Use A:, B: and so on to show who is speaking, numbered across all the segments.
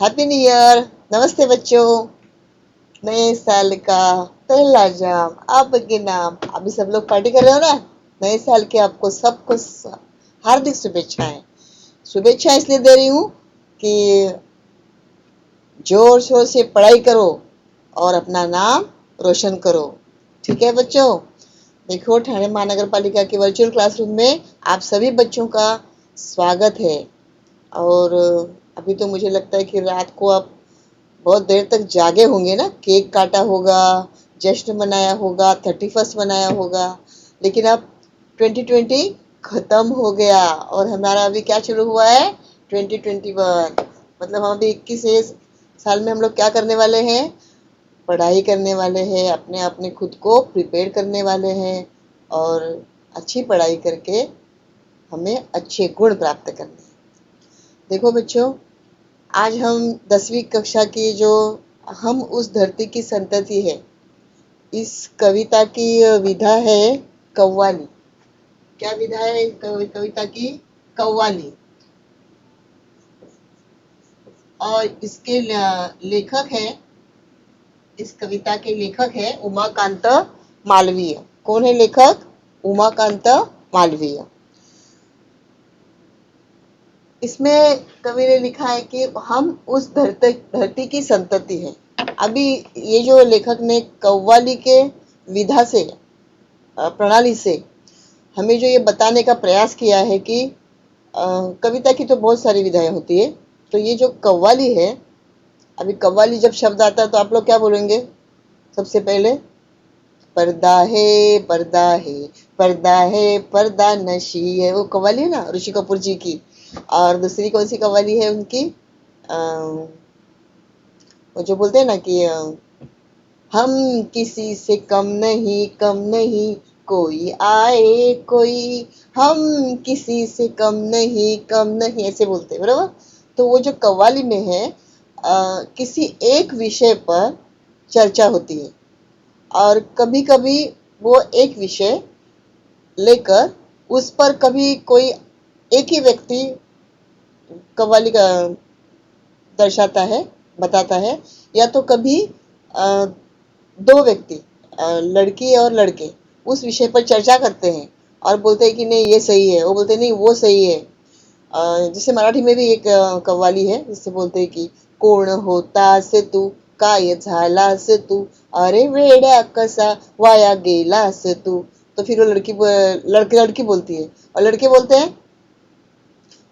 A: Happy new year. नमस्ते बच्चों। नए साल का पहला जाम आपके नाम। अभी सब लोग पार्टी कर रहे हो ना। नए साल के आपको सबको हार्दिक शुभेच्छाएं। शुभेच्छा इसलिए दे रही हूँ कि जोर शोर से पढ़ाई करो और अपना नाम रोशन करो। ठीक है बच्चों। देखो, ठाणे महानगर पालिका के वर्चुअल क्लासरूम में आप सभी बच्चों का स्वागत है। और अभी तो मुझे लगता है कि रात को आप बहुत देर तक जागे होंगे ना। केक काटा होगा, जश्न मनाया होगा, 31st मनाया होगा। लेकिन अब 2020 खत्म हो गया और हमारा अभी क्या शुरू हुआ है, 2021। मतलब हम अभी 21 साल में हम लोग क्या करने वाले हैं, पढ़ाई करने वाले हैं, अपने अपने खुद को प्रिपेयर करने वाले हैं और अच्छी पढ़ाई करके हमें अच्छे गुण प्राप्त करने हैं। देखो बच्चों, आज हम 10वीं कक्षा की जो हम उस धरती की संतति है, इस कविता की विधा है कव्वाली। क्या विधा है इस कविता की? कव्वाली। और इसके लेखक है, इस कविता के लेखक है उमाकांत मालवीय। कौन है लेखक? उमाकांत मालवीय। इसमें कवि ने लिखा है कि हम उस धरती की संतति है। अभी ये जो लेखक ने कव्वाली के विधा से, प्रणाली से हमें जो ये बताने का प्रयास किया है कि कविता की तो बहुत सारी विधाएं होती है, तो ये जो कव्वाली है, अभी कव्वाली जब शब्द आता है तो आप लोग क्या बोलेंगे सबसे पहले? पर्दा है, पर्दा है, पर्दा है, पर्दा नशी है। वो कव्वाली है ना ऋषि कपूर जी की। और दूसरी कौन सी कव्वाली है उनकी? वो जो बोलते हैं ना कि हम किसी से कम नहीं, कम नहीं, कोई आए कोई, हम किसी से कम नहीं, कम नहीं, ऐसे बोलते हैं बराबर। तो वो जो कव्वाली में है, किसी एक विषय पर चर्चा होती है और कभी कभी वो एक विषय लेकर उस पर कभी कोई एक ही व्यक्ति कव्वाली का दर्शाता है, बताता है, या तो कभी दो व्यक्ति, लड़की और लड़के, उस विषय पर चर्चा करते हैं और बोलते हैं कि नहीं ये सही है, वो बोलते हैं नहीं वो सही है। जैसे मराठी में भी एक कव्वाली है जिससे बोलते हैं कि कोण होतास तू, काय झालास तू, अरे वेड्या कसा वाया गेलास तू। तो फिर वो लड़की लड़की बोलती है और लड़के बोलते हैं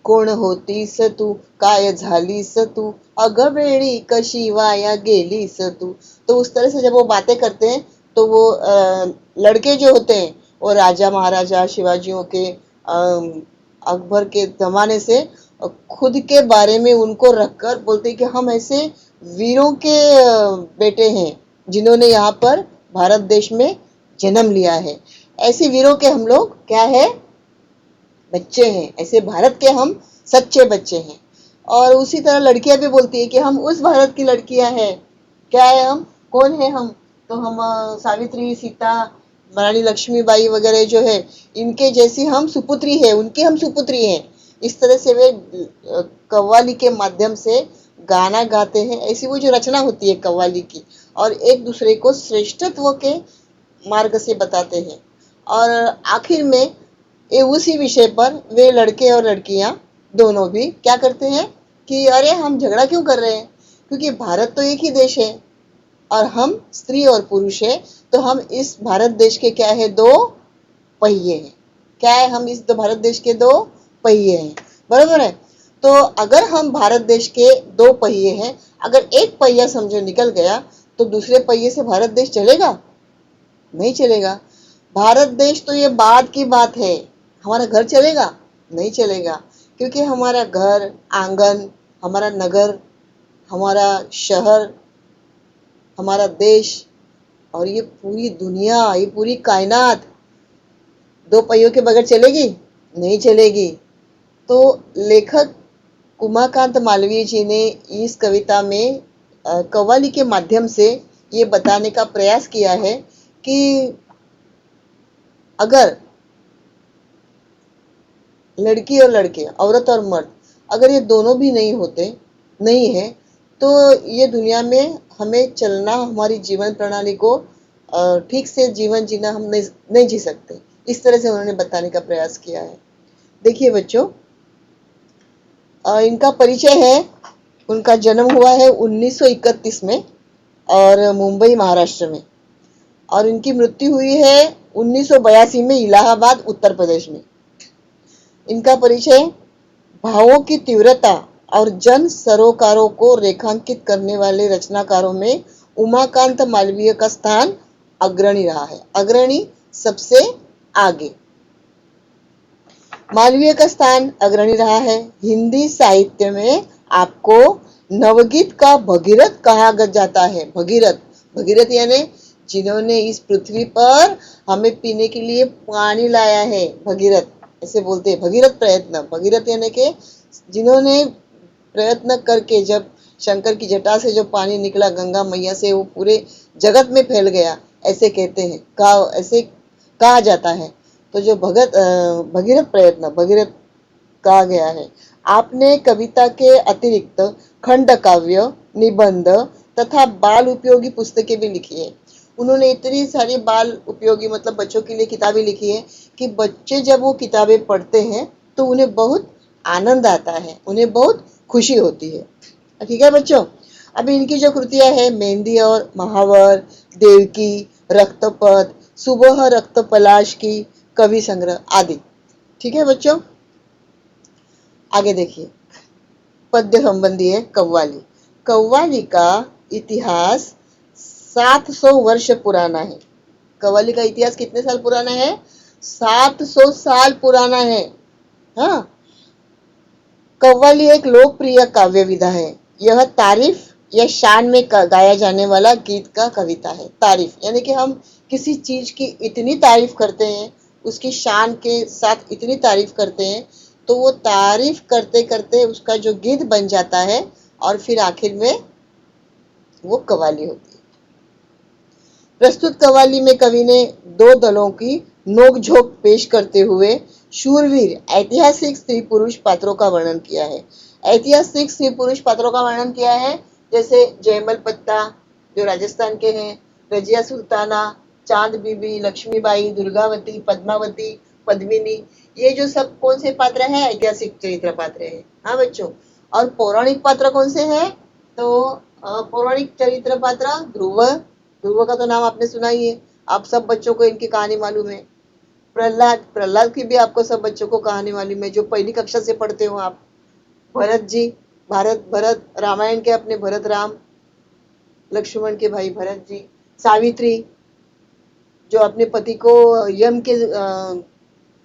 A: कोण होतीस तू, काय झालीस तू, अग वेळी कशी वाया गेलीस तू। तो उस तरह से जब वो बातें करते हैं तो वो लड़के जो होते हैं वो राजा महाराजा शिवाजियों के, अकबर के जमाने से खुद के बारे में उनको रखकर बोलते हैं कि हम ऐसे वीरों के बेटे हैं जिन्होंने यहाँ पर भारत देश में जन्म लिया है। ऐसे वीरों के हम लोग क्या है, बच्चे हैं। ऐसे भारत के हम सच्चे बच्चे हैं। और उसी तरह लड़कियां भी बोलती है कि हम उस भारत की लड़कियां हैं। क्या है हम? कौन है हम? तो हम सावित्री, सीता, रानी लक्ष्मीबाई वगैरह जो है, इनके जैसी हम सुपुत्री है, उनकी हम सुपुत्री हैं। इस तरह से वे कव्वाली के माध्यम से गाना गाते हैं। ऐसी वो जो रचना होती है कव्वाली की, और एक दूसरे को श्रेष्ठत्व के मार्ग से बताते हैं। और आखिर में ये उसी विषय पर वे लड़के और लड़कियां दोनों भी क्या करते हैं कि अरे हम झगड़ा क्यों कर रहे हैं, क्योंकि भारत तो एक ही देश है और हम स्त्री और पुरुष है। तो हम इस भारत देश के क्या है, दो पहिए हैं। क्या है? हम इस भारत देश के दो पहिए हैं, बराबर है। तो अगर हम भारत देश के दो पहिए हैं, अगर एक पहिया समझो निकल गया तो दूसरे पहिए से भारत देश चलेगा? नहीं चलेगा। भारत देश तो ये बाद की बात है, हमारा घर चलेगा? नहीं चलेगा। क्योंकि हमारा घर आंगन, हमारा नगर, हमारा शहर, हमारा देश और ये पूरी दुनिया, ये पूरी कायनात दो पहियों के बगैर चलेगी? नहीं चलेगी। तो लेखक उमाकांत मालवीय जी ने इस कविता में कव्वाली के माध्यम से ये बताने का प्रयास किया है कि अगर लड़की और लड़के, औरत और मर्द अगर ये दोनों भी नहीं है तो ये दुनिया में हमें चलना, हमारी जीवन प्रणाली को ठीक से जीवन जीना हम नहीं जी सकते। इस तरह से उन्होंने बताने का प्रयास किया है। देखिए बच्चों, इनका परिचय है, उनका जन्म हुआ है 1931 में और मुंबई महाराष्ट्र में, और इनकी मृत्यु हुई है 1982 में इलाहाबाद उत्तर प्रदेश में। इनका परिचय, भावों की तीव्रता और जन सरोकारों को रेखांकित करने वाले रचनाकारों में उमाकांत मालवीय का स्थान अग्रणी रहा है। अग्रणी सबसे आगे, मालवीय का स्थान अग्रणी रहा है। हिंदी साहित्य में आपको नवगीत का भगीरथ कहा जाता है। भगीरथ, भगीरथ यानी जिन्होंने इस पृथ्वी पर हमें पीने के लिए पानी लाया है, भगीरथ ऐसे बोलते हैं। भगीरथ प्रयत्न, भगीरथ यानी कि जिन्होंने प्रयत्न करके जब शंकर की जटा से जो पानी निकला गंगा मैया से, वो पूरे जगत में फैल गया, ऐसे कहते हैं, ऐसे कहा जाता है। तो जो भगीरथ प्रयत्न, भगीरथ कहा गया है। आपने कविता के अतिरिक्त खंड काव्य, निबंध तथा बाल उपयोगी पुस्तकें भी लिखी है। उन्होंने इतनी सारी बाल उपयोगी मतलब बच्चों के लिए किताबें लिखी है कि बच्चे जब वो किताबें पढ़ते हैं तो उन्हें बहुत आनंद आता है, उन्हें बहुत खुशी होती है। ठीक है बच्चों, अभी इनकी जो कृतियां है, मेहंदी और महावर, देवकी, रक्तपथ, सुबह रक्त पलाश की, कवि संग्रह आदि। ठीक है बच्चों, आगे देखिए, पद्य संबंधी है कव्वाली। कव्वाली का इतिहास 700 वर्ष पुराना है। कव्वाली का इतिहास कितने साल पुराना है? 700 साल पुराना है। हाँ, कव्वाली एक लोकप्रिय काव्य विधा है। यह तारीफ या शान में गाया जाने वाला गीत का कविता है। तारीफ यानी कि हम किसी चीज की इतनी तारीफ करते हैं, उसकी शान के साथ इतनी तारीफ करते हैं, तो वो तारीफ करते करते उसका जो गीत बन जाता है और फिर आखिर में वो कव्वाली होती है। प्रस्तुत कव्वाली में कवि ने दो दलों की नोकझोंक पेश करते हुए शूरवीर ऐतिहासिक स्त्री पुरुष पात्रों का वर्णन किया है। ऐतिहासिक स्त्री पुरुष पात्रों का वर्णन किया है, जैसे जयमल पत्ता जो राजस्थान के हैं, रजिया सुल्ताना, चांद बीबी, लक्ष्मीबाई, दुर्गावती, पद्मावती, पद्मिनी, ये जो सब कौन से पात्र हैं? ऐतिहासिक चरित्र पात्र है। हाँ बच्चों, और पौराणिक पात्र कौन से हैं? तो पौराणिक चरित्र पात्र ध्रुव, ध्रुव का तो नाम आपने सुना ही है, आप सब बच्चों को इनकी कहानी मालूम है। प्रहलाद, प्रहलाद की भी आपको सब बच्चों को कहानी मालूम है, जो पहली कक्षा से पढ़ते हो आप। भरत जी, भरत रामायण के अपने भरत राम, लक्ष्मण के भाई भरत जी। सावित्री जो अपने पति को यम के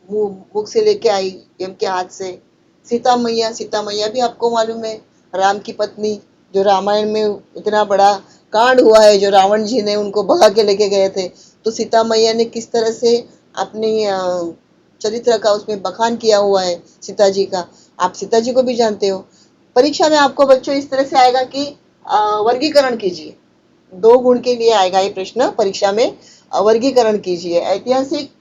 A: मुख से लेके आई, यम के हाथ से। सीता मैया, सीता मैया भी आपको मालूम है, राम की पत्नी, जो रामायण में इतना बड़ा कांड हुआ है, जो रावण जी ने उनको भगा के लेके गए थे, तो सीता मैया ने किस तरह से अपनी चरित्र का उसमें बखान किया हुआ है सीता जी का, आप सीता जी को भी जानते हो। परीक्षा में आपको बच्चों इस तरह से आएगा कि वर्गीकरण कीजिए, 2 गुण के लिए आएगा ये प्रश्न परीक्षा में। वर्गीकरण कीजिए ऐतिहासिक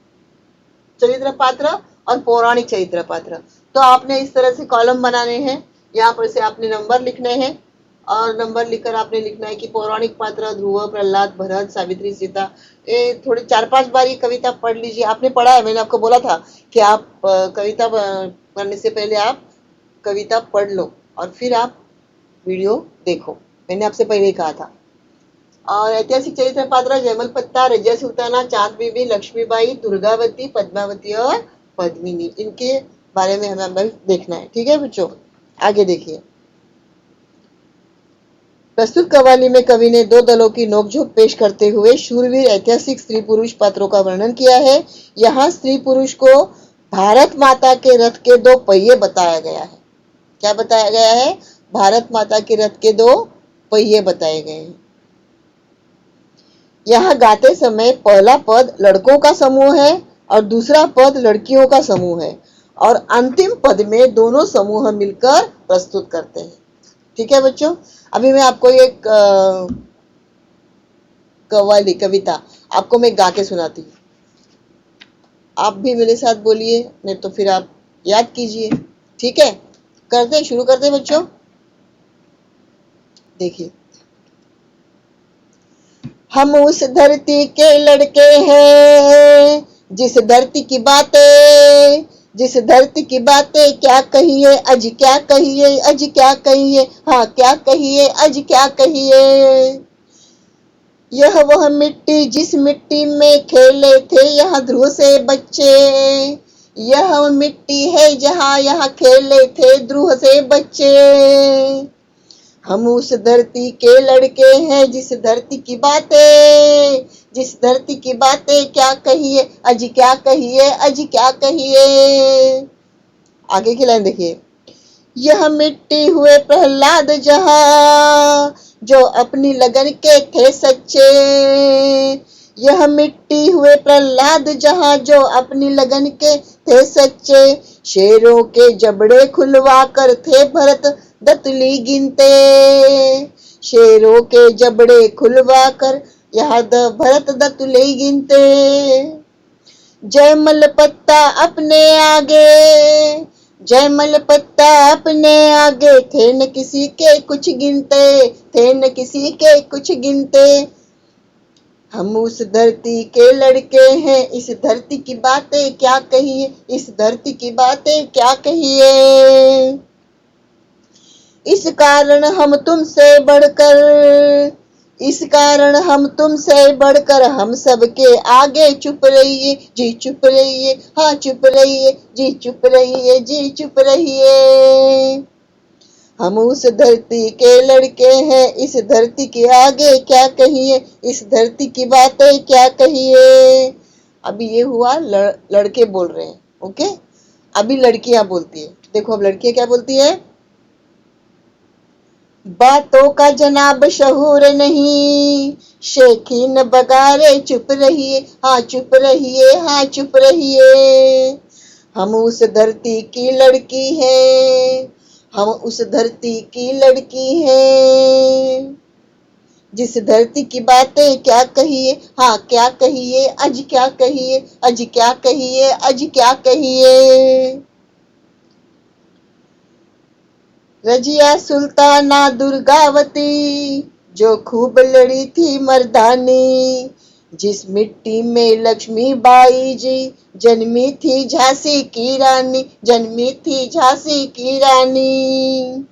A: चरित्र पात्र और पौराणिक चरित्र पात्र। तो आपने इस तरह से कॉलम बनाने हैं, यहाँ पर से आपने नंबर लिखने हैं, और नंबर लिखकर आपने लिखना है कि पौराणिक पात्र ध्रुव, प्रहलाद, भरत, सावित्री, सीता। ये थोड़ी 4-5 बार ये कविता पढ़ लीजिए। आपने पढ़ा है, मैंने आपको बोला था कि आप कविता पढ़ने से पहले आप कविता पढ़ लो और फिर आप वीडियो देखो, मैंने आपसे पहले ही कहा था। और ऐतिहासिक चरित्र पात्र जयमल पत्ता, रजिया सुल्ताना, चांद बीबी, लक्ष्मीबाई, दुर्गावती, पद्मावती और पद्मिनी, इनके बारे में हमें देखना है। ठीक है बच्चों, आगे देखिए। प्रस्तुत कव्वाली में कवि ने 2 दलों की नोकझोंक पेश करते हुए शूरवीर ऐतिहासिक स्त्री पुरुष पात्रों का वर्णन किया है। यहाँ स्त्री पुरुष को भारत माता के रथ के 2 पहिए बताया गया है। क्या बताया गया है? भारत माता के रथ के 2 पहिए बताए गए हैं। यहाँ गाते समय पहला पद लड़कों का समूह है और दूसरा पद लड़कियों का समूह है, और अंतिम पद में दोनों समूह मिलकर प्रस्तुत करते हैं। ठीक है बच्चों, अभी मैं आपको एक कव्वाली, कविता आपको मैं गा के सुनाती हूँ। आप भी मेरे साथ बोलिए, नहीं तो फिर आप याद कीजिए। ठीक है, शुरू करते बच्चों। देखिए, हम उस धरती के लड़के हैं, जिस धरती की बातें, जिस धरती की बातें क्या कहिए, अज क्या कहिए, अज क्या कहिए, हाँ क्या कहिए, अज क्या कहिए। यह वह मिट्टी जिस मिट्टी में खेले थे यहाँ ध्रुव से बच्चे, यह मिट्टी है जहाँ यहाँ खेले थे ध्रुव से बच्चे। हम उस धरती के लड़के हैं, जिस धरती की बातें, जिस धरती की बातें क्या कहिए, अज क्या कहिए, अज क्या कहिए। आगे की लाइन देखिए, यह मिट्टी हुए प्रहलाद जहाँ, जो अपनी लगन के थे सच्चे, यह मिट्टी हुए प्रहलाद जहाँ, जो अपनी लगन के थे सच्चे। शेरों के जबड़े खुलवा कर थे भरत दतली गिनते, शेरों के जबड़े खुलवा कर यहाँ भरत दतली गिनते। जयमल पत्ता अपने आगे, जयमल पत्ता अपने आगे, थे न किसी के कुछ गिनते, थे न किसी के कुछ गिनते। हम उस धरती के लड़के हैं, इस धरती की बातें क्या कहिए, इस धरती की बातें क्या कहिए। इस कारण हम तुमसे बढ़कर, इस कारण हम तुमसे बढ़कर हम सबके आगे चुप रहिए जी, चुप रहिए, हाँ चुप रहिए जी, चुप रहिए जी, चुप रहिए। हम उस धरती के लड़के हैं, इस धरती के आगे क्या कहिए, इस धरती की बातें क्या कहिए। अभी ये हुआ लड़के बोल रहे हैं, ओके। अभी लड़कियां बोलती है, देखो अब लड़कियां क्या बोलती है। बातों का जनाब शहूर नहीं, शेखीन बगारे चुप रहिए, हाँ चुप रहिए, हाँ चुप रहिए। हम उस धरती की लड़की है, हम उस धरती की लड़की है, जिस धरती की बातें क्या कहिए, हाँ क्या कहिए, अज क्या कहिए, अज क्या कहिए, अज क्या कहिए। रजिया सुल्ताना दुर्गावती, जो खूब लड़ी थी मर्दानी, जिस मिट्टी में लक्ष्मी बाई जी जन्मी थी झांसी की रानी, जन्मी थी झांसी की रानी।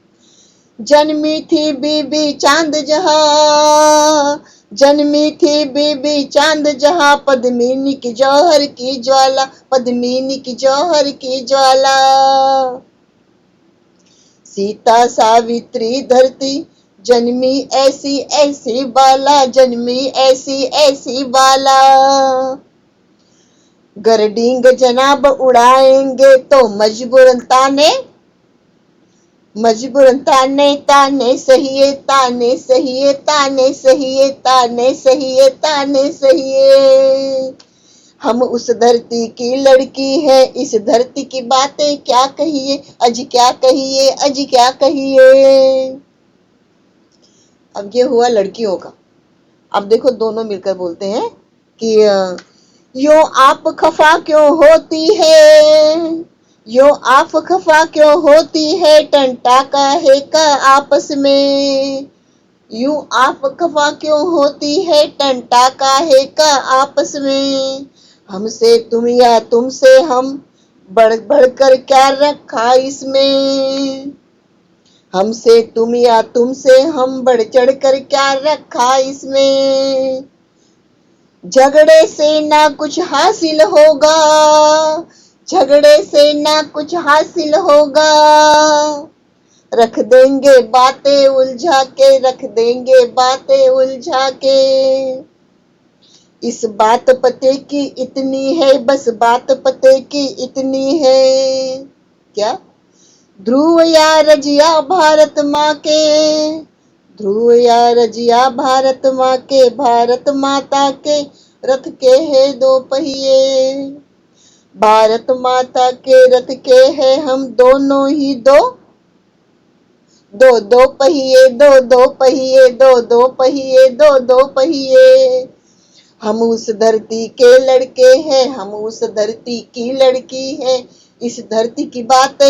A: जन्मी थी बीबी चांद जहां, जन्मी थी बीबी चांद जहां, पद्मिनी की जौहर की ज्वाला, पद्मिनी की जौहर की ज्वाला। सीता सावित्री धरती जन्मी ऐसी ऐसी बाला, जन्मी ऐसी ऐसी बाला। गरडींग जनाब उड़ाएंगे तो मजबूरन ताने, मजबूरन ताने ताने सहिए, ताने सहिए, ताने सहिए, ताने सहिए, ताने सहिए। हम उस धरती की लड़की है, इस धरती की बातें क्या कहिए, अज क्या कहिए, अज क्या कहिए। अब ये हुआ लड़कियों का। अब देखो दोनों मिलकर बोलते हैं कि यो आप खफा क्यों होती है, यो आप खफा क्यों होती है, टंटा का है का आपस में। यूं आप खफा क्यों होती है, टंटा का है का आपस में। हमसे तुम या तुमसे हम, बढ़ बढ़ कर क्या रखा इसमें। हमसे तुम या तुमसे हम, बढ़ चढ़ कर क्या रखा इसमें। झगड़े से ना कुछ हासिल होगा, झगड़े से ना कुछ हासिल होगा। रख देंगे बातें उलझा के, रख देंगे बातें उलझा के। इस बात पते की इतनी है, बस बात पते की इतनी है। क्या? ध्रुव या रजिया भारत माँ के, ध्रुव या रजिया भारत माँ के, भारत माता के रथ के है दो पहिए। भारत माता के रथ के है हम दोनों ही दो, दो दो पहिए, दो दो पहिए, दो दो पहिए, दो दो पहिए। हम उस धरती के लड़के हैं, हम उस धरती की लड़की है, इस धरती की बातें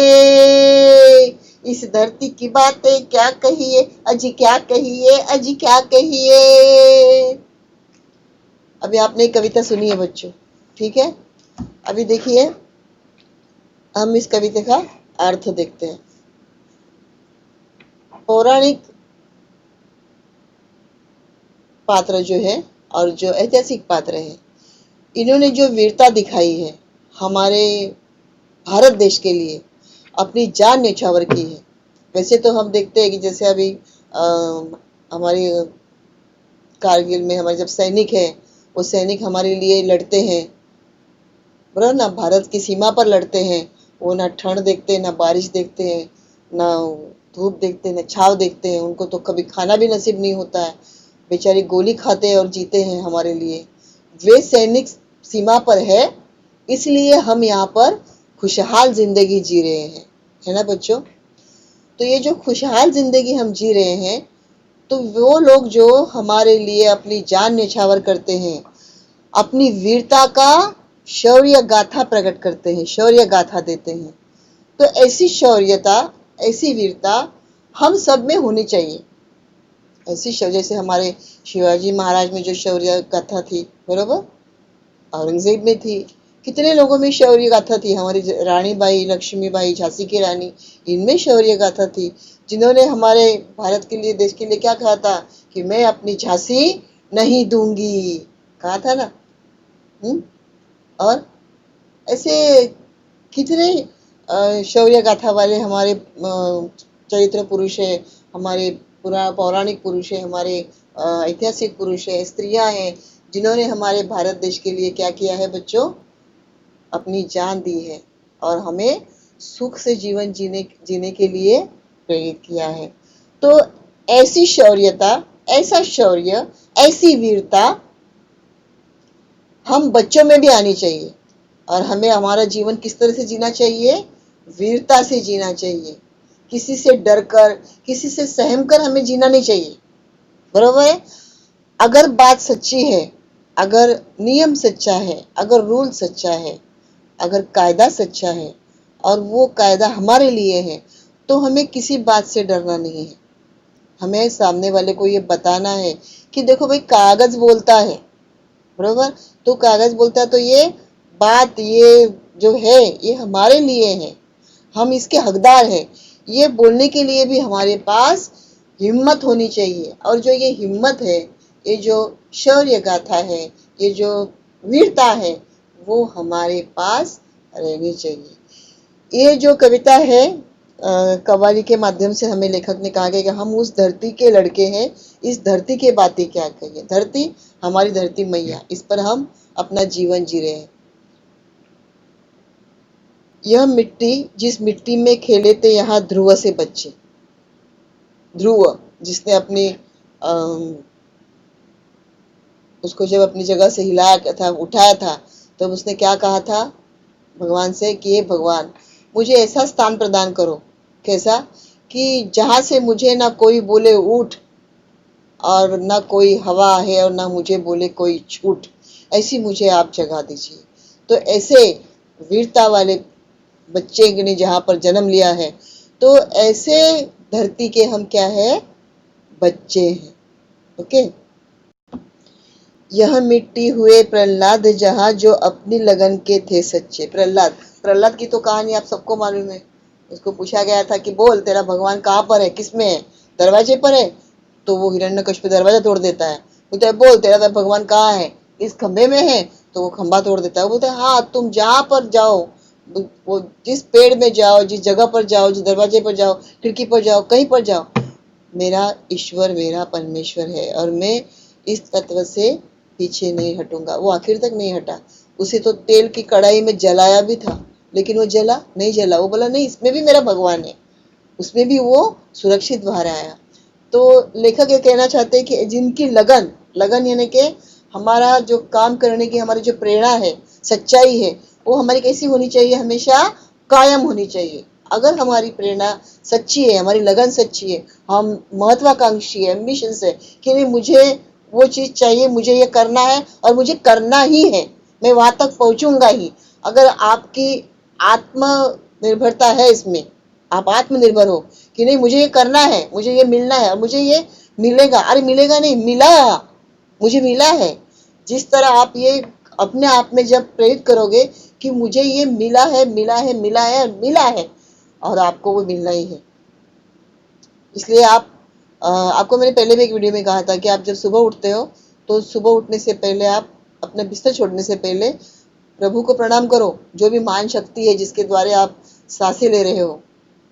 A: इस धरती की बातें क्या कहिए, अजी क्या कहिए, अजी क्या कहिए। अभी आपने एक कविता सुनी है बच्चों, ठीक है। अभी देखिए, हम इस कविता का अर्थ देखते हैं। पौराणिक पात्र जो है और जो ऐतिहासिक पात्र है, इन्होंने जो वीरता दिखाई है हमारे भारत देश के लिए, अपनी जान न्यौछावर की है। वैसे तो हम देखते हैं कि जैसे अभी हमारी कारगिल में हमारे जब सैनिक हैं, वो सैनिक हमारे लिए लड़ते हैं, बराबर ना, भारत की सीमा पर लड़ते हैं। वो ना ठंड देखते हैं, ना बारिश देखते हैं, ना धूप देखते हैं, ना छाव देखते हैं। उनको तो कभी खाना भी नसीब नहीं होता है, बेचारी गोली खाते हैं और जीते हैं हमारे लिए। वे सैनिक सीमा पर है, इसलिए हम यहाँ पर खुशहाल जिंदगी जी रहे हैं, है ना बच्चों। तो ये जो खुशहाल जिंदगी हम जी रहे हैं, तो वो लोग जो हमारे लिए अपनी जान न्यौछावर करते हैं, अपनी वीरता का शौर्य गाथा प्रकट करते हैं, शौर्य गाथा देते हैं। तो ऐसी शौर्यता, ऐसी वीरता हम सब में होनी चाहिए। ऐसी शौर्य, जैसे हमारे शिवाजी महाराज में जो शौर्य गाथा थी, बरोबर, औरंगजेब में थी, कितने लोगों में शौर्य गाथा थी। हमारी रानी बाई, लक्ष्मीबाई, झांसी की रानी, इनमें शौर्य गाथा थी, जिन्होंने हमारे भारत के लिए, देश के लिए क्या कहा था कि मैं अपनी झांसी नहीं दूंगी, कहा था ना। और ऐसे कितने शौर्य गाथा वाले हमारे चरित्र पुरुष है, हमारे पूरा पौराणिक पुरुष है, हमारे ऐतिहासिक पुरुष है, स्त्रियां हैं, जिन्होंने हमारे भारत देश के लिए क्या किया है बच्चों, अपनी जान दी है और हमें सुख से जीवन जीने जीने के लिए प्रेरित किया है। तो ऐसी शौर्यता, ऐसा शौर्य, ऐसी वीरता हम बच्चों में भी आनी चाहिए। और हमें हमारा जीवन किस तरह से जीना चाहिए, वीरता से जीना चाहिए। किसी से डरकर, किसी से सहम कर हमें जीना नहीं चाहिए, बरोबर है। अगर बात सच्ची है, अगर नियम सच्चा है, अगर रूल सच्चा है, अगर कायदा सच्चा है और वो कायदा हमारे लिए है, तो हमें किसी बात से डरना नहीं है। हमें सामने वाले को ये बताना है कि देखो भाई, कागज बोलता है, बरोबर, तो कागज बोलता है, तो ये बात, ये जो है, ये हमारे लिए है, हम इसके हकदार हैं। ये बोलने के लिए भी हमारे पास हिम्मत होनी चाहिए। और जो ये हिम्मत है, ये जो शौर्य गाथा है, ये जो वीरता है, वो हमारे पास रहनी चाहिए। ये जो कविता है, कव्वाली के माध्यम से हमें लेखक ने कहा कि हम उस धरती के लड़के हैं, इस धरती के बातें क्या कहिए। धरती, हमारी धरती मैया, इस पर हम अपना जीवन जी रहे हैं। यह मिट्टी, जिस मिट्टी में खेले थे यहाँ ध्रुव से बच्चे। ध्रुव, जिसने अपनी उसको जब अपनी जगह से हिलाया था, उठाया था, तब तो उसने क्या कहा था भगवान से कि हे भगवान, मुझे ऐसा स्थान प्रदान करो, कैसा, कि जहां से मुझे ना कोई बोले उठ और ना कोई हवा है और ना मुझे बोले कोई छूट, ऐसी मुझे आप जगह दीजिए। तो ऐसे वीरता वाले बच्चे ने जहां पर जन्म लिया है, तो ऐसे धरती के हम क्या है, बच्चे हैं। ओके। यह मिट्टी हुए प्रहलाद जहां, जो अपनी लगन के थे सच्चे। प्रहलाद, प्रहलाद की तो कहानी आप सबको मालूम है। उसको पूछा गया था कि बोल, तेरा भगवान कहाँ पर है, किसमें है, दरवाजे पर है। तो वो हिरण्यकश्यप दरवाजा तोड़ देता है। बोलता है बोल, तेरा भगवान कहाँ है, इस खंबे में है। तो वो खंबा तोड़ देता है। वो बोलता है हाँ, तुम जहाँ पर जाओ, वो जिस पेड़ में जाओ, जिस जगह पर जाओ, जिस दरवाजे पर जाओ, खिड़की पर जाओ, कहीं पर जाओ, मेरा ईश्वर, मेरा परमेश्वर है और मैं इस तत्व से पीछे नहीं हटूंगा। वो आखिर तक नहीं हटा। उसे तो तेल की कढ़ाई में जलाया भी था, लेकिन वो जला नहीं, जला। वो बोला नहीं, इसमें भी मेरा भगवान है, उसमें भी वो सुरक्षित बाहर आया। तो लेखक ये कहना चाहते हैं कि जिनकी लगन, लगन यानी कि हमारा जो काम करने की हमारी जो प्रेरणा है, सच्चाई है, वो हमारी कैसी होनी चाहिए, हमेशा कायम होनी चाहिए। अगर हमारी प्रेरणा सच्ची है, हमारी लगन सच्ची है, हम महत्वाकांक्षी है, एम्बिशंस है कि नहीं, मुझे वो चीज चाहिए, मुझे ये करना है और मुझे करना ही है, मैं वहां तक पहुंचूंगा ही। अगर आपकी आत्मनिर्भरता है इसमें, आप आत्मनिर्भर हो कि नहीं मुझे ये करना है, मुझे ये मिलना है और मुझे ये मिलेगा। अरे मिलेगा नहीं, मिला, मुझे मिला है। जिस तरह आप ये अपने आप में जब प्रेरित करोगे कि मुझे ये मिला है, मिला है, मिला है, मिला है, और आपको वो मिलना ही है। इसलिए आपको मैंने पहले भी एक वीडियो में कहा था कि आप जब सुबह उठते हो तो सुबह उठने से पहले आप अपना बिस्तर छोड़ने से पहले प्रभु को प्रणाम करो। जो भी मान शक्ति है जिसके द्वारा आप सांसें ले रहे हो,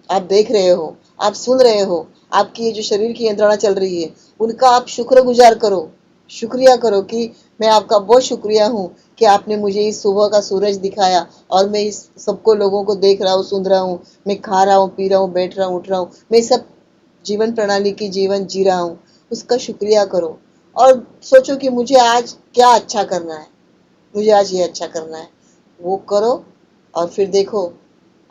A: आप देख रहे हो, आप सुन रहे हो, आपकी ये जो शरीर की यंत्रणा चल रही है, उनका आप शुक्रगुजार करो, शुक्रिया करो कि मैं आपका बहुत शुक्रिया हूँ कि आपने मुझे इस सुबह का सूरज दिखाया और मैं इस सबको लोगों को देख रहा हूँ, सुन रहा हूँ, मैं खा रहा हूँ, पी रहा हूँ, बैठ रहा हूँ, उठ रहा हूँ, मैं सब जीवन प्रणाली की जीवन जी रहा हूँ। उसका शुक्रिया करो और सोचो कि मुझे आज क्या अच्छा करना है, मुझे आज ये अच्छा करना है, वो करो और फिर देखो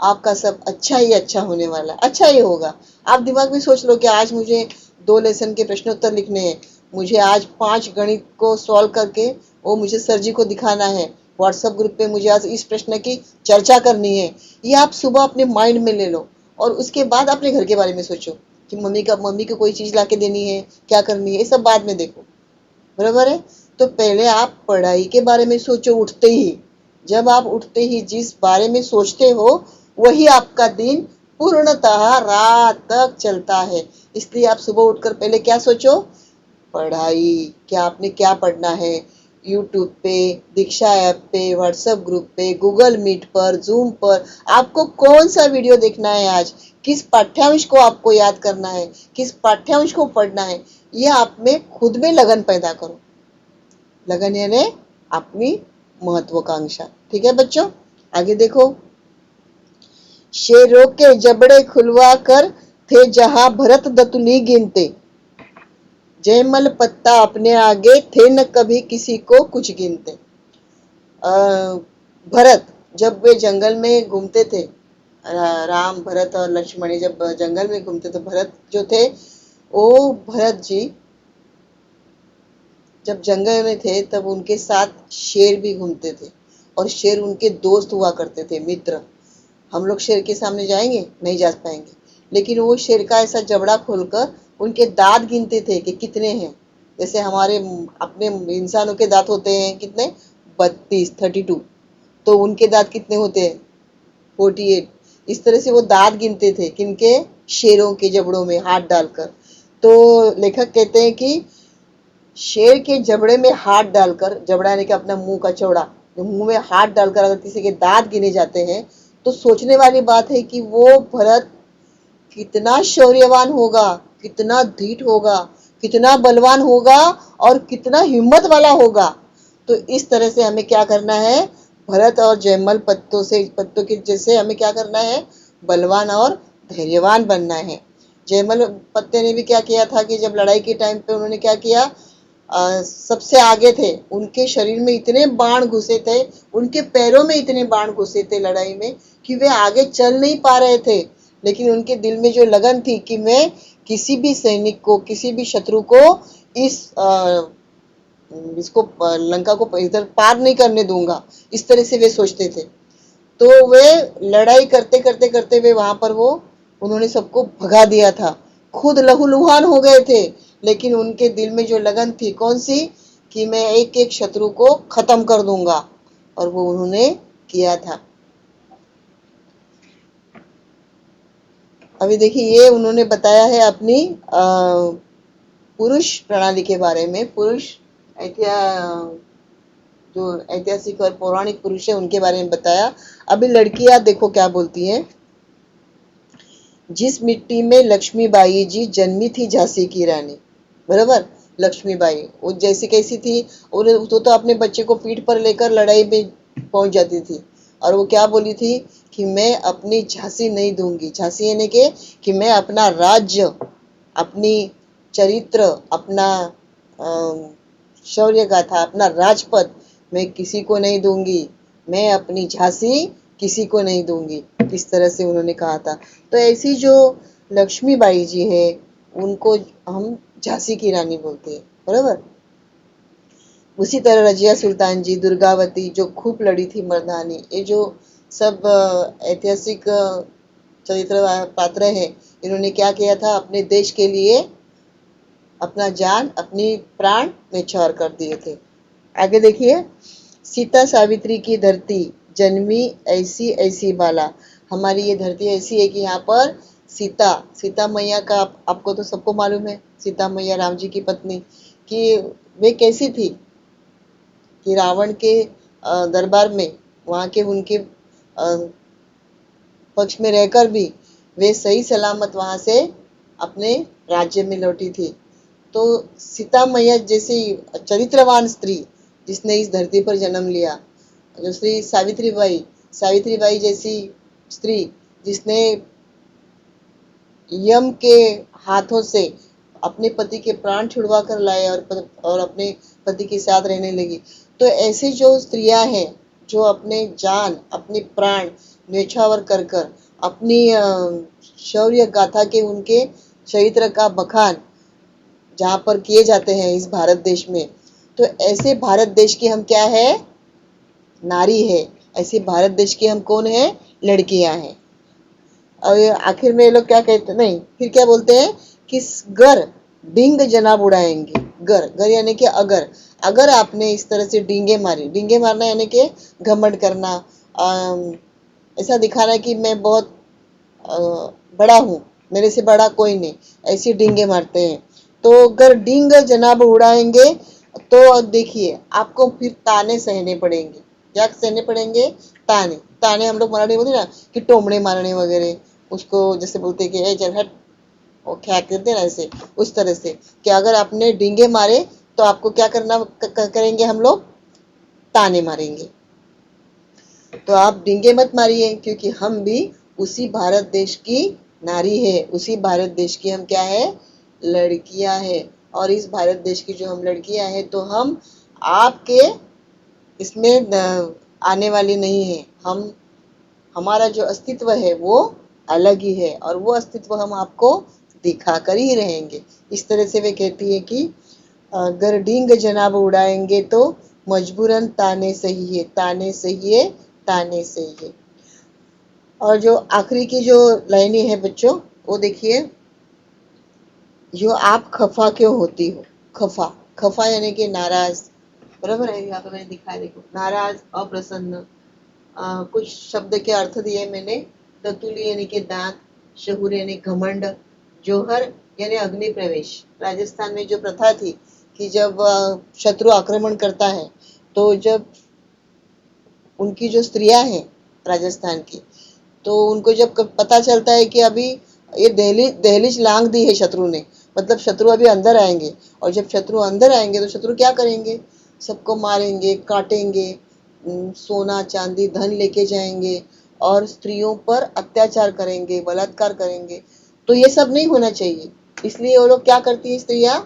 A: आपका सब अच्छा ही अच्छा होने वाला है, अच्छा ही होगा। आप दिमाग में सोच लो कि आज मुझे 2 लेसन के प्रश्नोत्तर लिखने हैं, मुझे आज 5 गणित को सॉल्व करके वो मुझे सर जी को दिखाना है, व्हाट्सएप ग्रुप पे मुझे आज इस प्रश्न की चर्चा करनी है। ये आप सुबह अपने माइंड में ले लो और उसके बाद अपने घर के बारे में सोचो कि मम्मी को कोई चीज ला के देनी है, क्या करनी है, ये सब बाद में देखो। बराबर है। तो पहले आप पढ़ाई के बारे में सोचो उठते ही। जब आप उठते ही जिस बारे में सोचते हो वही आपका दिन पूर्णतः रात तक चलता है। इसलिए आप सुबह उठकर पहले क्या सोचो, पढ़ाई, क्या आपने क्या पढ़ना है। यूट्यूब पे, दीक्षा ऐप पे, व्हाट्सएप ग्रुप पे, गूगल मीट पर, जूम पर आपको कौन सा वीडियो देखना है, आज किस पाठ्यांश को आपको याद करना है, किस पाठ्यांश को पढ़ना है, ये आप में खुद में लगन पैदा करो। लगन यानी अपनी महत्वाकांक्षा। ठीक है बच्चों, आगे देखो। शेरों के जबड़े खुलवा कर थे जहां भरत दतुनी गिनते, जयमल पत्ता अपने आगे थे न कभी किसी को कुछ गिनते। भरत जब वे जंगल में घूमते थे, राम भरत और लक्ष्मण जब जंगल में घूमते तो भरत जो थे, वो भरत जी जब जंगल में थे तब उनके साथ शेर भी घूमते थे और शेर उनके दोस्त हुआ करते थे, मित्र। हम लोग शेर के सामने जाएंगे नहीं जा पाएंगे, लेकिन वो शेर का ऐसा जबड़ा खोलकर उनके दांत गिनते थे कि कितने हैं। जैसे हमारे अपने इंसानों के दांत होते हैं कितने, 32 तो उनके दांत कितने होते हैं, 48। इस तरह से वो दांत गिनते थे किनके, शेरों के जबड़ों में हाथ डालकर। तो लेखक कहते हैं कि शेर के जबड़े में हाथ डालकर, जबड़ा यानी कि अपना मुंह का चौड़ा, मुंह में हाथ डालकर अगर किसी के दांत गिने जाते हैं तो सोचने वाली बात है कि वो भरत कितना शौर्यवान होगा, कितना धीट होगा, कितना बलवान होगा और कितना हिम्मत वाला होगा। तो इस तरह से हमें क्या करना है, भरत और जयमल पत्तों के जैसे हमें क्या करना है, बलवान और धैर्यवान बनना है। जयमल पत्ते ने भी क्या किया था कि जब लड़ाई के टाइम पे उन्होंने क्या किया, सबसे आगे थे, उनके शरीर में इतने बाण घुसे थे, उनके पैरों में इतने बाण घुसे थे लड़ाई में कि वे आगे चल नहीं पा रहे थे, लेकिन उनके दिल में जो लगन थी कि मैं किसी भी सैनिक को, किसी भी शत्रु को इस इसको लंका को इधर पार नहीं करने दूंगा, इस तरह से वे सोचते थे। तो वे लड़ाई करते करते करते वे वहां पर वो उन्होंने सबको भगा दिया था, खुद लहूलुहान हो गए थे, लेकिन उनके दिल में जो लगन थी कौन सी, कि मैं एक एक शत्रु को खत्म कर दूंगा, और वो उन्होंने किया था। अभी देखिए ये उन्होंने बताया है अपनी पुरुष प्रणाली के बारे में। पुरुष जो ऐतिहासिक और पौराणिक पुरुष है उनके बारे में बताया। अभी लड़कियां देखो क्या बोलती हैं, जिस मिट्टी में लक्ष्मीबाई जी जन्मी थी झांसी की रानी, बराबर, लक्ष्मीबाई वो जैसी कैसी थी, उन्हें तो अपने बच्चे को पीठ पर लेकर लड़ाई में पहुंच जाती थी, और वो क्या बोली थी कि मैं अपनी झांसी नहीं दूंगी। झांसी यानी कि मैं अपना राज्य, अपनी चरित्र, अपना शौर्य गाथा, अपना राजपद मैं किसी को नहीं दूंगी, मैं अपनी झांसी किसी को नहीं दूंगी, इस तरह से उन्होंने कहा था। तो ऐसी जो लक्ष्मीबाई जी है उनको हम झांसी की रानी बोलते हैं, बराबर। उसी तरह रजिया सुल्तान जी, दुर्गावती जो खूब लड़ी थी मर्दानी, ये जो सब ऐतिहासिक चरित्र पात्र है, इन्होंने क्या किया था, अपने देश के लिए अपना जान, अपनी प्राण न्यौछावर कर दिए थे। आगे देखिए, सीता सावित्री की धरती, जन्मी ऐसी ऐसी बाला। हमारी ये धरती ऐसी है कि यहाँ पर सीता सीता मैया का आपको तो सबको मालूम है, सीता मैया राम जी की पत्नी, कि वे कैसी थी, कि रावण के दरबार में, वहाँ के उनके पक्ष में रहकर भी वे सही सलामत वहां से अपने राज्य में लौटी थी। तो सीता मैया जैसी चरित्रवान स्त्री जिसने इस धरती पर जन्म लिया, जो श्री सावित्रीबाई जैसी स्त्री जिसने यम के हाथों से अपने पति के प्राण छुड़वा कर लाए और अपने पति के साथ रहने लगी। तो ऐसे जो स्त्रियां हैं जो अपने जान, अपने प्राण न्यौछावर कर कर अपनी शौर्य गाथा के, उनके चरित्र का बखान जहाँ पर किए जाते हैं इस भारत देश में, तो ऐसे भारत देश की हम क्या है, नारी है। ऐसे भारत देश की हम कौन है, लड़कियां हैं। और आखिर में ये लोग क्या कहते, नहीं फिर क्या बोलते हैं कि गर डिंग जनाब उड़ाएंगे। गर गर यानी कि अगर अगर आपने इस तरह से डींगे मारी, डींगे मारना यानी कि घमंड करना, ऐसा दिखाना कि मैं बहुत बड़ा हूँ, मेरे से बड़ा कोई नहीं, ऐसी डींगे मारते हैं। तो अगर डींग जनाब उड़ाएंगे तो देखिए आपको फिर ताने सहने पड़ेंगे। क्या सहने पड़ेंगे, ताने। ताने हम लोग मराठी में बोलते ना कि टोमड़े मारने वगैरह, उसको जैसे बोलते हैं कि ए चल हट, वो क्या कहते हैं ना, ऐसे उस तरह से कि अगर आपने डींगे मारे तो आपको क्या करना करेंगे हम लोग, ताने मारेंगे। तो आप डींगे मत मारिए, क्योंकि हम भी उसी भारत देश की नारी है, उसी भारत देश की हम क्या है, लड़कियां हैं। और इस भारत देश की जो हम लड़कियां हैं, तो हम आपके इसमें आने वाली नहीं है। हम, हमारा जो अस्तित्व है वो अलग ही है, और वो अस्तित्व हम आपको दिखा कर ही रहेंगे। इस तरह से वे कहती है कि अगर डींग जनाब उड़ाएंगे तो मजबूरन ताने सहिए, ताने सहिए, ताने सहिए। और जो आखिरी की जो लाइनें हैं बच्चों, वो देखिए, जो आप खफा क्यों होती हो। खफा, खफा यानी कि नाराज, बराबर है, यहाँ पे मैंने दिखाया, देखो, नाराज, अप्रसन्न। कुछ शब्द के अर्थ दिए मैंने। ततुली यानी कि दांत, शहुर यानी घमंड, जोहर यानी अग्नि प्रवेश। राजस्थान में जो प्रथा थी कि जब शत्रु आक्रमण करता है, तो जब उनकी जो स्त्रियां हैं राजस्थान की, तो उनको जब पता चलता है कि अभी ये दहलीज लांग दी है शत्रु ने, मतलब शत्रु अभी अंदर आएंगे, और जब शत्रु अंदर आएंगे तो शत्रु क्या करेंगे, सबको मारेंगे, काटेंगे, सोना चांदी धन लेके जाएंगे, और स्त्रियों पर अत्याचार करेंगे, बलात्कार करेंगे। तो ये सब नहीं होना चाहिए, इसलिए वो लोग क्या करती है, स्त्रियां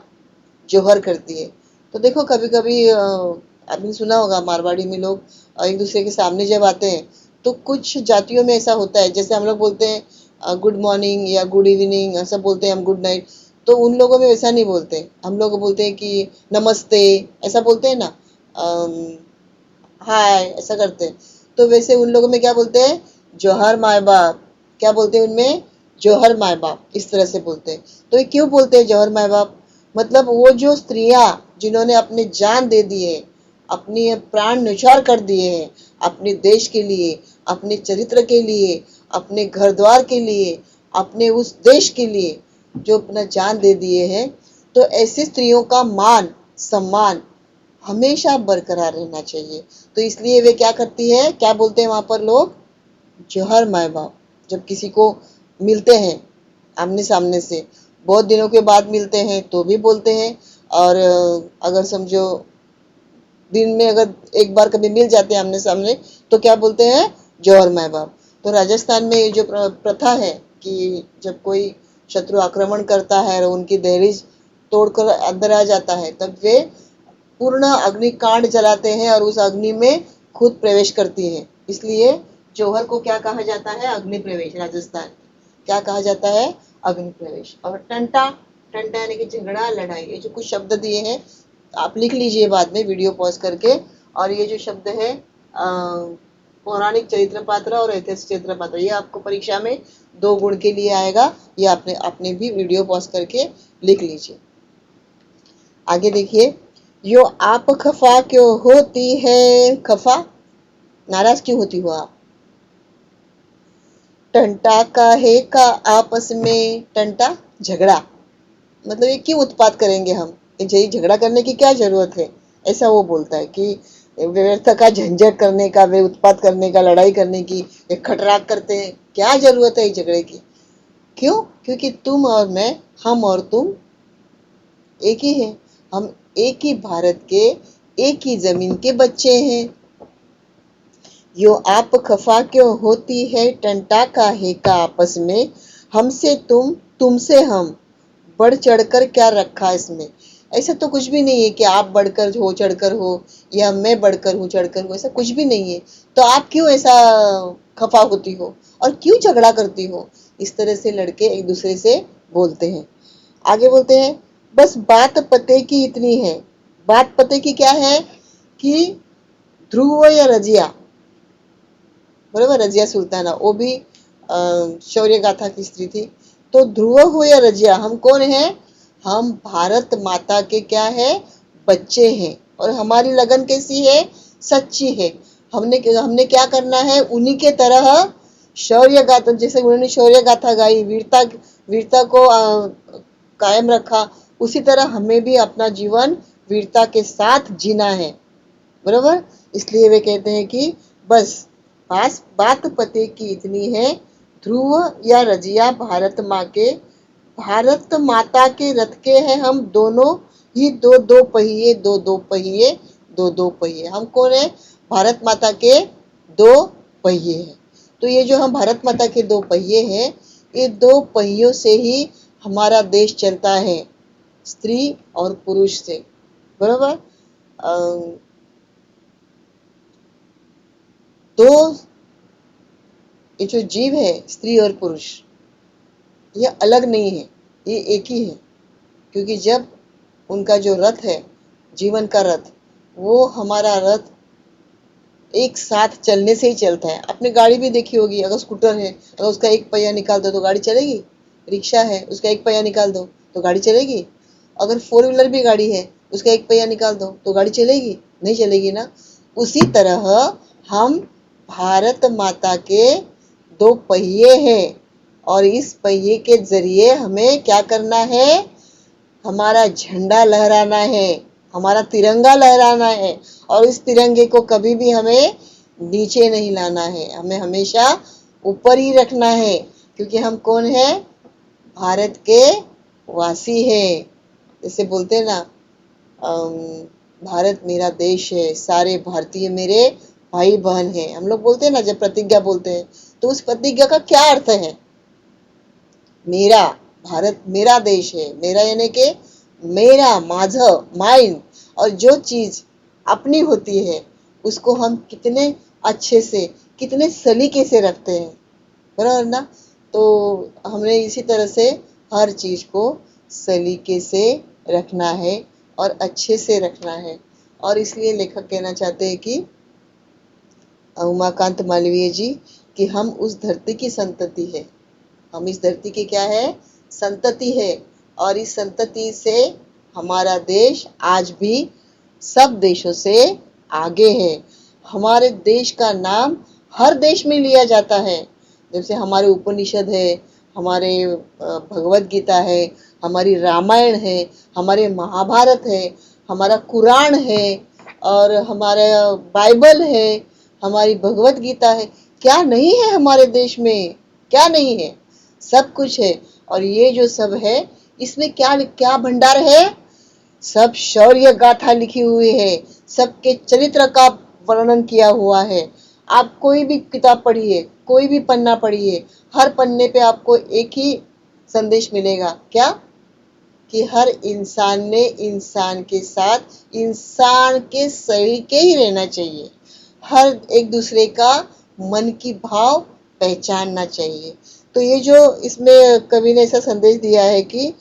A: जोहर करती है। तो देखो कभी कभी आपने सुना होगा, मारवाड़ी में लोग एक दूसरे के सामने जब आते हैं, तो कुछ जातियों में ऐसा होता है, जैसे हम लोग बोलते हैं गुड मॉर्निंग या गुड इवनिंग, ऐसा बोलते हैं हम, गुड नाइट। तो उन लोगों में वैसा नहीं बोलते, हम लोग बोलते हैं कि नमस्ते, ऐसा बोलते हैं ना, हाय, ऐसा करते हैं। तो वैसे उन लोगों में क्या बोलते हैं, जोहर माए बाप। क्या बोलते हैं उनमें, जोहर माए बाप, इस तरह से बोलते हैं। तो ये क्यों बोलते हैं जोहर माए बाप, मतलब वो जो स्त्रियां जिन्होंने अपनी जान दे दी है, अपनी प्राण न्यौछावर कर दिए हैं अपने देश के लिए, अपने चरित्र के लिए, अपने घर द्वार के लिए, अपने उस देश के लिए जो अपना जान दे दिए हैं, तो ऐसी स्त्रियों का मान सम्मान हमेशा बरकरार रहना चाहिए। तो इसलिए वे क्या करती है, क्या बोलते हैं वहां पर लोग, जोहर माए बाप। जब किसी को मिलते हैं आमने सामने से, बहुत दिनों के बाद मिलते हैं तो भी बोलते हैं, और अगर समझो दिन में अगर एक बार कभी मिल जाते हैं आमने सामने, तो क्या बोलते हैं, जोहर माए बाप। तो राजस्थान में ये जो प्रथा है कि जब कोई शत्रु आक्रमण करता है और उनकी दहलीज तोड़कर अंदर आ जाता है, तब वे पूर्ण अग्निकांड जलाते हैं और उस अग्नि में खुद प्रवेश करती है। इसलिए जोहर को क्या कहा जाता है, अग्नि प्रवेश। राजस्थान क्या कहा जाता है, अग्नि प्रवेश। और टंटा, टंटा यानी कि झगड़ा, लड़ाई। ये जो कुछ शब्द दिए हैं आप लिख लीजिए बाद में वीडियो पॉज करके। और ये जो शब्द है पौराणिक चरित्र पात्र और ऐतिहासिक चरित्र पात्र, ये आपको परीक्षा में 2 गुण के लिए आएगा। ये आपने आपने भी वीडियो पॉज करके लिख लीजिए। आगे देखिए, यो आप खफा क्यों होती है, खफा नाराज क्यों होती हो आप। टंटा काहे का आपस में, टंटा झगड़ा, मतलब ये क्यों उत्पात करेंगे हम, ये झगड़ा करने की क्या जरूरत है, ऐसा वो बोलता है कि व्यवस्था का झंझट करने का, वे उत्पात करने का, लड़ाई करने की, एक खटराक करते हैं, क्या जरूरत है इस झगड़े की। क्यों, क्योंकि तुम और मैं, हम और तुम एक ही है, हम एक ही भारत के, एक ही जमीन के बच्चे हैं। यो आप खफा क्यों होती है, टंटा काहे का आपस में, हमसे तुम, तुमसे हम, बढ़ चढ़कर क्या रखा इसमें। ऐसा तो कुछ भी नहीं है कि आप बढ़कर हो, चढ़कर हो, या मैं बढ़कर हूँ, चढ़कर हूँ, ऐसा कुछ भी नहीं है। तो आप क्यों ऐसा खफा होती हो और क्यों झगड़ा करती हो। इस तरह से लड़के एक दूसरे से बोलते हैं। आगे बोलते हैं, बस बात पते की इतनी है। बात पते की क्या है कि ध्रुव या रजिया, बरोबर, रजिया सुल्ताना, वो भी शौर्य गाथा की स्त्री थी। तो ध्रुव हो या रजिया, हम कौन है, हम भारत माता के क्या है, बच्चे हैं। और हमारी लगन कैसी है, सच्ची है। हमने हमने क्या करना है, उन्हीं के तरह शौर्य गाथा, जैसे उन्होंने शौर्य गाथा गाई, वीरता वीरता को कायम रखा, उसी तरह हमें भी अपना जीवन वीरता के साथ जीना है, बरोबर। इसलिए वे कहते हैं कि बस बात पते की इतनी है, ध्रुव या रजिया भारत माता के रथ के हैं हम दोनों ही, दो दो पहिए, दो दो पहिए, दो दो पहिए। हम कौन है, भारत माता के 2 पहिए हैं। तो ये जो हम भारत माता के 2 पहिए हैं, ये 2 पहियों से ही हमारा देश चलता है, स्त्री और पुरुष से, बरोबर। तो ये जो जीव है, स्त्री और पुरुष, ये अलग नहीं है, ये एक ही है। क्योंकि जब उनका जो रथ है, जीवन का रथ, वो हमारा रथ एक साथ चलने से ही चलता है। आपने गाड़ी भी देखी होगी, अगर स्कूटर है, अगर उसका एक पहिया निकाल दो तो गाड़ी चलेगी। रिक्शा है, उसका एक पहिया निकाल दो तो गाड़ी चलेगी। अगर 4 व्हीलर भी गाड़ी है, उसका एक पहिया निकाल दो तो गाड़ी चलेगी, नहीं चलेगी ना। उसी तरह हम भारत माता के 2 पहिए हैं, और इस पहिए के जरिए हमें क्या करना है, हमारा झंडा लहराना है, हमारा तिरंगा लहराना है। और इस तिरंगे को कभी भी हमें नीचे नहीं लाना है, हमें हमेशा ऊपर ही रखना है। क्योंकि हम कौन है, भारत के वासी है। जैसे बोलते हैं ना, भारत मेरा देश है, सारे भारतीय मेरे भाई बहन हैं। हम लोग बोलते हैं ना, जब प्रतिज्ञा बोलते हैं, तो उस प्रतिज्ञा का क्या अर्थ है, मेरा भारत मेरा देश है, मेरा यानी कि मेरा, माझं, माइन। और जो चीज अपनी होती है, उसको हम कितने अच्छे से, कितने सलीके से रखते हैं, बराबर ना। तो हमने इसी तरह से हर चीज को सलीके से रखना है और अच्छे से रखना है। और इसलिए लेखक कहना चाहते हैं कि उमाकांत मालवीय जी, कि हम उस धरती की संतति है, हम इस धरती की क्या है, संतति है। और इस संतति से हमारा देश आज भी सब देशों से आगे है। हमारे देश का नाम हर देश में लिया जाता है। जैसे हमारे उपनिषद है, हमारे भगवत गीता है, हमारी रामायण है, हमारे महाभारत है, हमारा कुरान है, और हमारा बाइबल है, हमारी भगवत गीता है। क्या नहीं है हमारे देश में, क्या नहीं है, सब कुछ है। और ये जो सब है, इसमें क्या क्या भंडार है, सब शौर्य गाथा लिखी हुई है, सबके चरित्र का वर्णन किया हुआ है। आप कोई भी किताब पढ़िए, कोई भी पन्ना पढ़िए, हर पन्ने पे आपको एक ही संदेश मिलेगा, क्या, कि हर इंसान ने इंसान के साथ इंसान के सलीके ही रहना चाहिए, हर एक दूसरे का मन की भाव पहचानना चाहिए। तो ये जो इसमें कवि ने ऐसा संदेश दिया है कि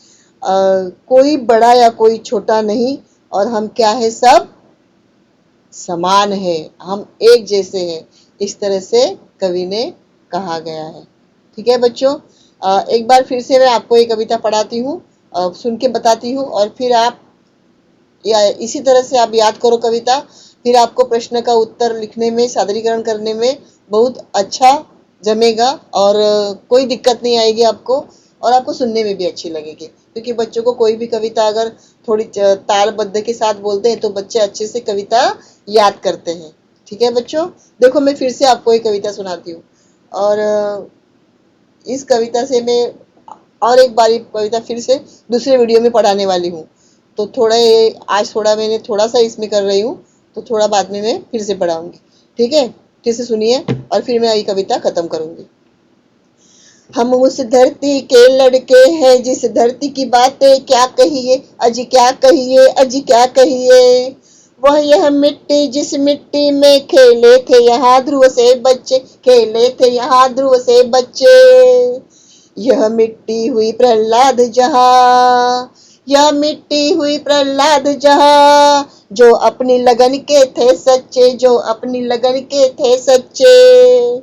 A: कोई बड़ा या कोई छोटा नहीं, और हम क्या है, सब समान है, हम एक जैसे हैं। इस तरह से कवि ने कहा गया है। ठीक है बच्चों, एक बार फिर से मैं आपको ये कविता पढ़ाती हूँ, सुन के बताती हूँ, और फिर आप या इसी तरह से आप याद करो कविता। फिर आपको प्रश्न का उत्तर लिखने में, सादरीकरण करने में बहुत अच्छा जमेगा, और कोई दिक्कत नहीं आएगी आपको, और आपको सुनने में भी अच्छी लगेगी। क्योंकि बच्चों को कोई भी कविता अगर थोड़ी तालबद्ध के साथ बोलते हैं तो बच्चे अच्छे से कविता याद करते हैं। ठीक है बच्चों, देखो मैं फिर से आपको एक कविता सुनाती हूँ, और इस कविता से मैं और एक बारी कविता फिर से दूसरे वीडियो में पढ़ाने वाली हूँ। तो थोड़ा ये आज थोड़ा मैंने थोड़ा सा इसमें कर रही हूँ, तो थोड़ा बाद में मैं फिर से पढ़ाऊंगी। ठीक है, फिर से सुनिए और फिर मैं ये कविता खत्म करूंगी। हम उस धरती के लड़के हैं जिस धरती की बातें क्या कहिए, अजी क्या कहिए, अजी क्या कहिए। वह यह मिट्टी जिस मिट्टी में खेले थे यहाँ ध्रुव से बच्चे, खेले थे यहाँ ध्रुव से बच्चे। यह मिट्टी हुई प्रहलाद जहाँ, यह मिट्टी हुई प्रहलाद जहाँ, जो अपनी लगन के थे सच्चे, जो अपनी लगन के थे सच्चे।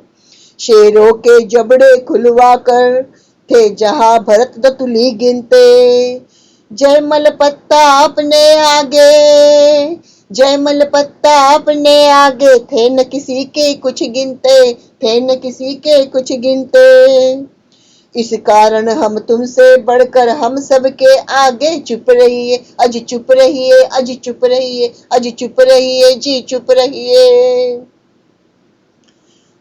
A: शेरों के जबड़े खुलवा कर थे जहाँ भरत दतुली गिनते। जयमल पत्ता अपने आगे, जयमल पत्ता अपने आगे, थे न किसी के कुछ गिनते, थे न किसी के कुछ गिनते। इस कारण हम तुमसे बढ़कर हम सबके आगे चुप रहिए, अजी चुप रहिए, अजी चुप रहिए, अजी चुप रहिए, जी चुप रहिए।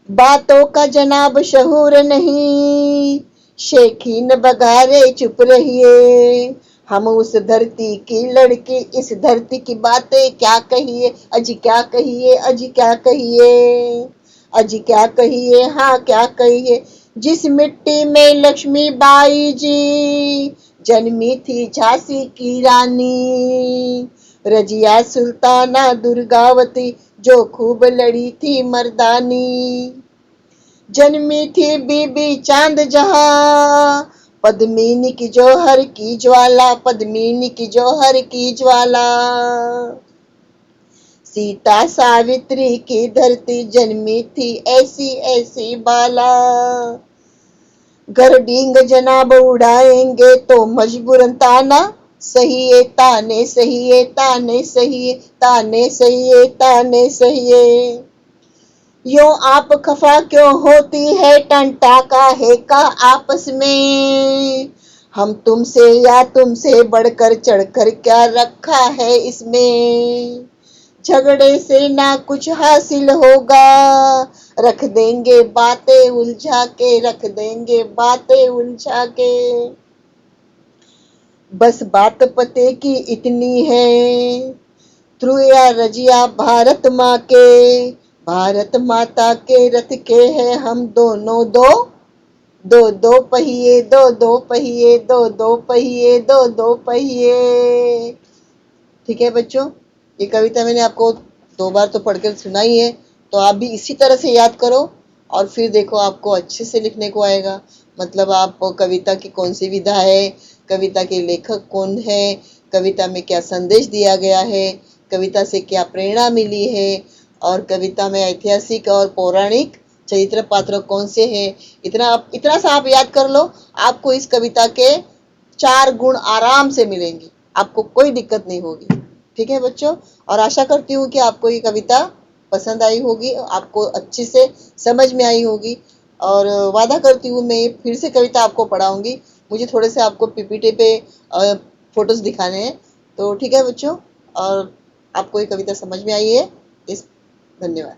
A: बातों का जनाब शहूर नहीं, शेखीन बगारे चुप रहिए। हम उस धरती की लड़की, इस धरती की बातें क्या कहिए, अजी क्या कहिए, अजी क्या कहिए, अजी क्या कहिए, हाँ क्या कहिए। जिस मिट्टी में लक्ष्मी बाई जी जन्मी थी झांसी की रानी, रजिया सुल्ताना दुर्गावती जो खूब लड़ी थी मर्दानी। जन्मी थी बीबी चांद जहां, पद्मिनी की जौहर की ज्वाला, पद्मिनी की जौहर की ज्वाला। सीता सावित्री की धरती जन्मी थी ऐसी ऐसी बाला। घर डींग जनाब उड़ाएंगे तो मजबूरन ताना सहिए, ताने सहिए, ताने सहिए, ताने सहिए, ताने सहिए। यो आप खफा क्यों होती है टंटा काहे का आपस में, हम तुमसे या तुमसे बढ़कर चढ़कर क्या रखा है इसमें। झगड़े से ना कुछ हासिल होगा, रख देंगे बातें उलझा के, रख देंगे बातें उलझा के। बस बात पते की इतनी है, ध्रुव या रजिया भारत माँ के, भारत माता के रथ के हैं हम दोनों दो, दो दो पहिए, दो दो पहिए, दो दो पहिए, दो दो पहिए। ठीक है बच्चों, ये कविता मैंने आपको 2 बार तो पढ़कर सुनाई है, तो आप भी इसी तरह से याद करो, और फिर देखो आपको अच्छे से लिखने को आएगा। मतलब आप कविता की कौन सी विधा है, कविता के लेखक कौन है, कविता में क्या संदेश दिया गया है, कविता से क्या प्रेरणा मिली है, और कविता में ऐतिहासिक और पौराणिक चरित्र पात्र कौन से हैं, इतना सा आप याद कर लो, आपको इस कविता के 4 गुण आराम से मिलेंगे, आपको कोई दिक्कत नहीं होगी। ठीक है बच्चों, और आशा करती हूँ कि आपको ये कविता पसंद आई होगी, आपको अच्छे से समझ में आई होगी, और वादा करती हूँ मैं फिर से कविता आपको पढ़ाऊंगी। मुझे थोड़े से आपको पीपीटी पे फोटोज दिखाने हैं। तो ठीक है बच्चों, और आपको ये कविता समझ में आई है, इस धन्यवाद।